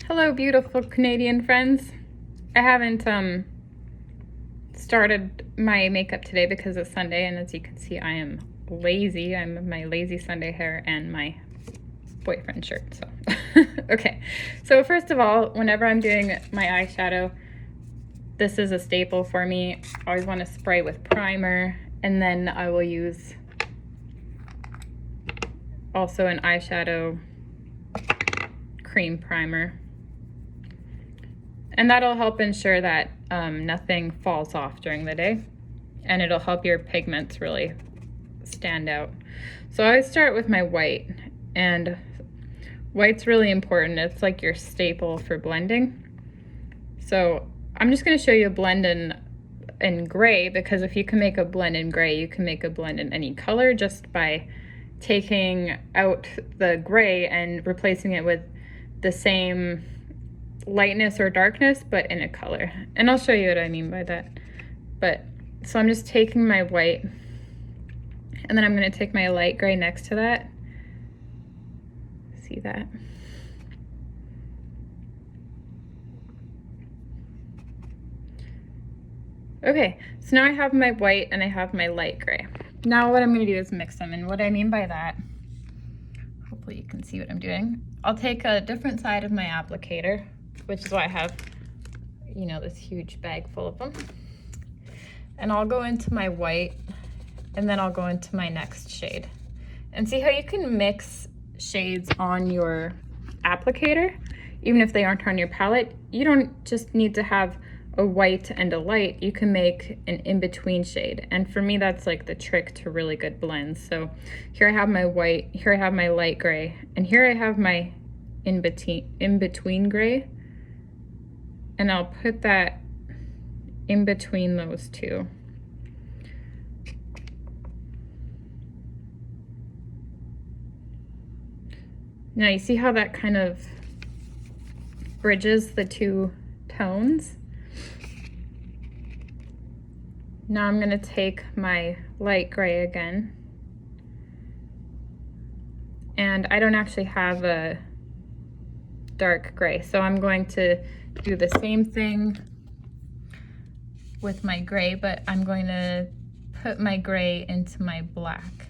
Hello, beautiful Canadian friends. I haven't started my makeup today because it's Sunday, and as you can see, I am lazy. I'm in my lazy Sunday hair and my boyfriend shirt. So okay, so first of all, whenever I'm doing my eyeshadow, this is a staple for me. I always want to spray with primer, and then I will use also an eyeshadow cream primer. And that'll help ensure that nothing falls off during the day, and it'll help your pigments really stand out. So I always start with my white, and white's really important. It's like your staple for blending. So I'm just going to show you a blend in gray, because if you can make a blend in gray, you can make a blend in any color just by taking out the gray and replacing it with the same lightness or darkness, but in a color. And I'll show you what I mean by that. But so I'm just taking my white, and then I'm going to take my light gray next to that. See that? Okay, so now I have my white and I have my light gray. Now what I'm going to do is mix them, and what I mean by that, hopefully you can see what I'm doing. I'll take a different side of my applicator, which is why I have, you know, this huge bag full of them. And I'll go into my white, and then I'll go into my next shade. And see how you can mix shades on your applicator, even if they aren't on your palette. You don't just need to have a white and a light. You can make an in-between shade. And for me, that's like the trick to really good blends. So here I have my white, here I have my light gray, and here I have my in-between gray. And I'll put that in between those two. Now you see how that kind of bridges the two tones? Now I'm going to take my light gray again. And I don't actually have a dark gray, so I'm going to do the same thing with my gray, but I'm going to put my gray into my black.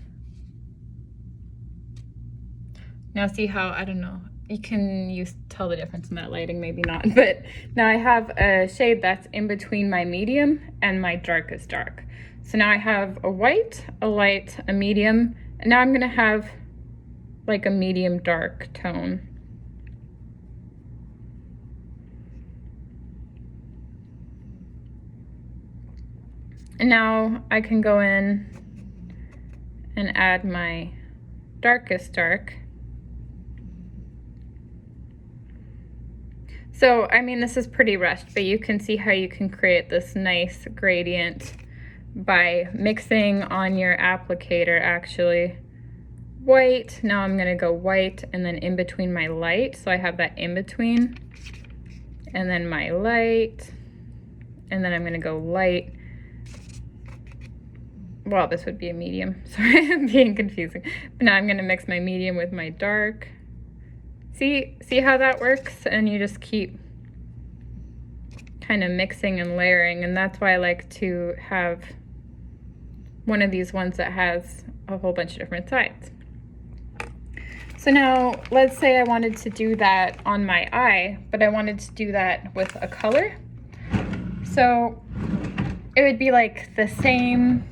Now see how, I don't know, you can tell the difference in that lighting, maybe not, but now I have a shade that's in between my medium and my darkest dark. So now I have a white, a light, a medium, and now I'm gonna have like a medium dark tone. And now I can go in and add my darkest dark. So, I mean, this is pretty rushed, but you can see how you can create this nice gradient by mixing on your applicator, actually. White, now I'm gonna go white, and then in between my light, so I have that in between, and then my light, and then I'm gonna go light. Well, this would be a medium. Sorry, I'm being confusing. But now I'm gonna mix my medium with my dark. See how that works? And you just keep kind of mixing and layering, and that's why I like to have one of these ones that has a whole bunch of different sides. So now, let's say I wanted to do that on my eye, but I wanted to do that with a color. So it would be like the same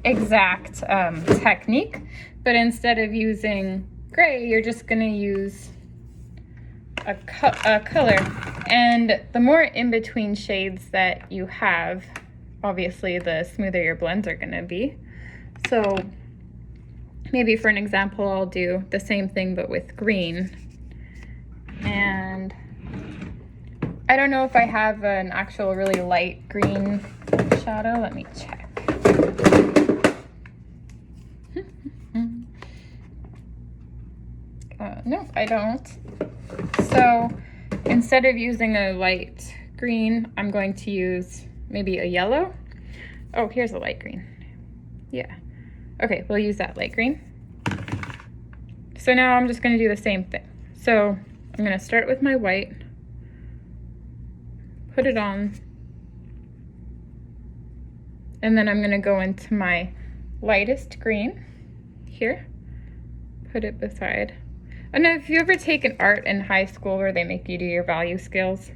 exact technique, but instead of using gray, you're just going to use a color. And the more in-between shades that you have, obviously the smoother your blends are going to be. So maybe for an example, I'll do the same thing but with green. And I don't know if I have an actual really light green shadow. Let me check. No, I don't. So instead of using a light green, I'm going to use maybe a yellow. Oh, here's a light green. Yeah. Okay, we'll use that light green. So now I'm just going to do the same thing. So I'm gonna start with my white, put it on, and then I'm gonna go into my lightest green here, put it beside. I don't know if you ever taken art in high school where they make you do your value scales.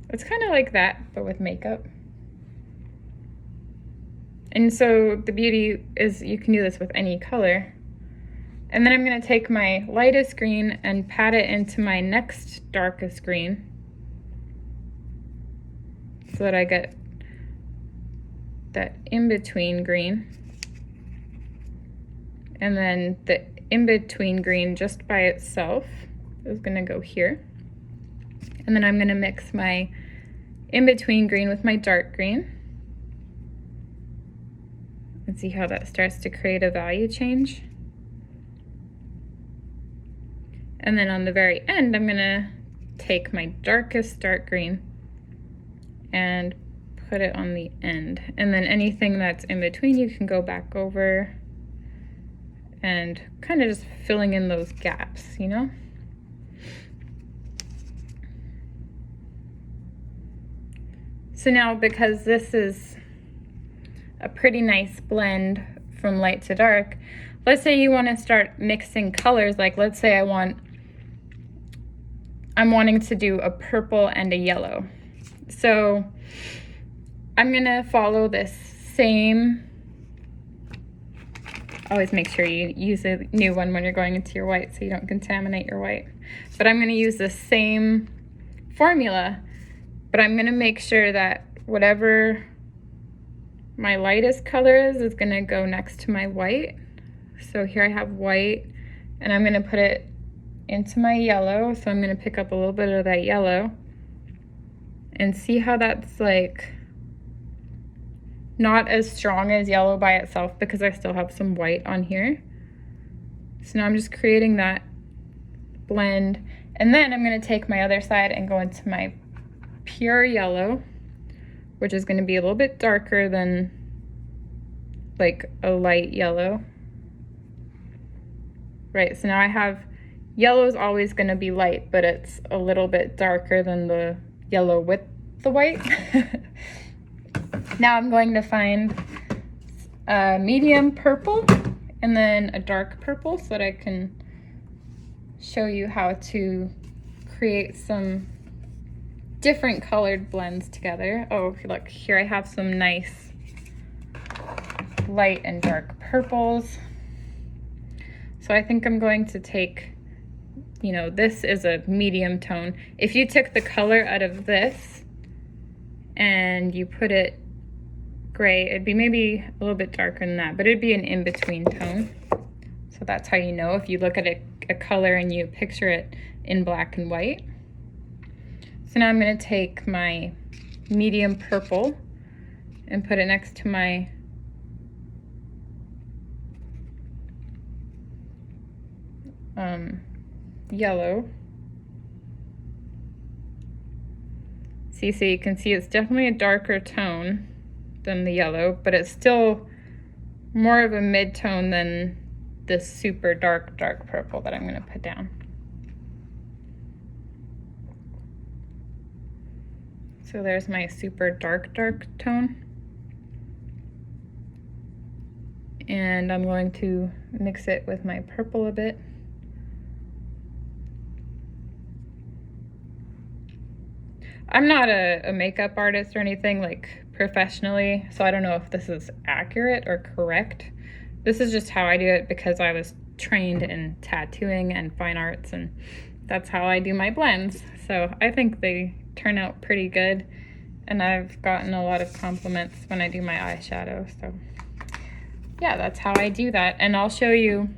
It's kind of like that, but with makeup. And so the beauty is you can do this with any color. And then I'm gonna take my lightest green and pat it into my next darkest green so that I get that in-between green. And then the in-between green just by itself is gonna go here. And then I'm gonna mix my in-between green with my dark green. And see how that starts to create a value change. And then on the very end, I'm gonna take my darkest dark green and put it on the end. And then anything that's in between, you can go back over and kind of just filling in those gaps, you know? So now, because this is a pretty nice blend from light to dark, let's say you want to start mixing colors. Like let's say I'm wanting to do a purple and a yellow. So I'm gonna follow this same, always make sure you use a new one when you're going into your white so you don't contaminate your white. But I'm gonna use the same formula, but I'm gonna make sure that whatever my lightest color is gonna go next to my white. So here I have white, and I'm gonna put it into my yellow. So I'm gonna pick up a little bit of that yellow and see how that's like not as strong as yellow by itself because I still have some white on here. So now I'm just creating that blend. And then I'm gonna take my other side and go into my pure yellow, which is gonna be a little bit darker than like a light yellow. Right, so now I have, yellow is always gonna be light, but it's a little bit darker than the yellow with the white. Now I'm going to find a medium purple and then a dark purple so that I can show you how to create some different colored blends together. Oh, look, here I have some nice light and dark purples. So I think I'm going to take, you know, this is a medium tone. If you took the color out of this and you put it gray, it'd be maybe a little bit darker than that, but it'd be an in-between tone. So that's how you know if you look at a color and you picture it in black and white. So now I'm gonna take my medium purple and put it next to my yellow. See, so you can see it's definitely a darker tone than the yellow, but it's still more of a mid-tone than this super dark purple that I'm gonna put down. So there's my super dark tone. And I'm going to mix it with my purple a bit. I'm not a makeup artist or anything like professionally, so I don't know if this is accurate or correct. This is just how I do it because I was trained in tattooing and fine arts, and that's how I do my blends. So I think they turn out pretty good, and I've gotten a lot of compliments when I do my eyeshadow. So yeah, that's how I do that. And I'll show you,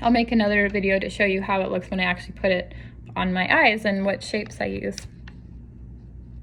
I'll make another video to show you how it looks when I actually put it on my eyes and what shapes I use.